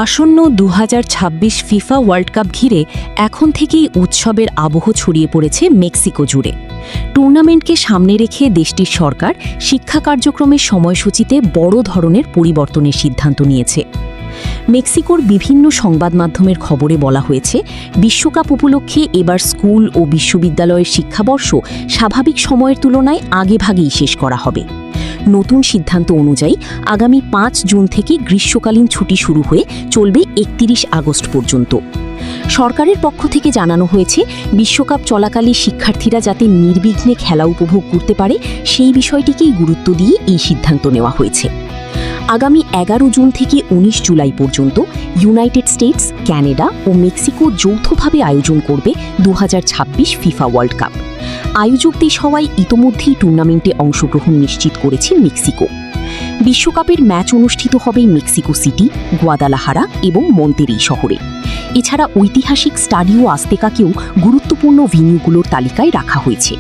আসন্ন ২০২৬ FIFA world cup ঘিরে এখন থেকেই উৎসবের আবহ ছড়িয়ে পড়েছে মেক্সিকো জুড়ে। টুর্নামেন্টকে সামনে রেখে দেশটির সরকার শিক্ষা কার্যক্রমের সময়সূচিতে বড় ধরনের পরিবর্তনের সিদ্ধান্ত নিয়েছে। মেক্সিকোর বিভিন্ন সংবাদ মাধ্যমের খবরে বলা হয়েছে, বিশ্বকাপ উপলক্ষে এবার স্কুল ও বিশ্ববিদ্যালয়ের শিক্ষাবর্ষ স্বাভাবিক সময়ের তুলনায় আগেভাগেই শেষ করা হবে। নতুন সিদ্ধান্ত অনুযায়ী আগামী ৫ জুন থেকে গ্রীষ্মকালীন ছুটি শুরু হয়ে চলবে ৩১ আগস্ট পর্যন্ত। সরকারের পক্ষ থেকে জানানো হয়েছে, বিশ্বকাপ চলাকালে শিক্ষার্থীরা যাতে নির্বিঘ্নে খেলা উপভোগ করতে পারে সেই বিষয়টিকেই গুরুত্ব দিয়ে এই সিদ্ধান্ত নেওয়া হয়েছে। আগামী ১১ জুন থেকে ১৯ জুলাই পর্যন্ত ইউনাইটেড স্টেটস, কানাডা ও মেক্সিকো যৌথভাবে আয়োজন করবে ২০২৬ ফিফা ওয়ার্ল্ড কাপ। আয়োজক দেশ হওয়ায় ইতোমধ্যেই টুর্নামেন্টে অংশগ্রহণ নিশ্চিত করেছে মেক্সিকো। বিশ্বকাপের ম্যাচ অনুষ্ঠিত হবে মেক্সিকো সিটি, গুয়াদালাহারা এবং মন্তেরেই শহরে। এছাড়া ঐতিহাসিক স্টাডিও আজতেকাকেও গুরুত্বপূর্ণ ভেন্যুগুলোর তালিকায় রাখা হয়েছে।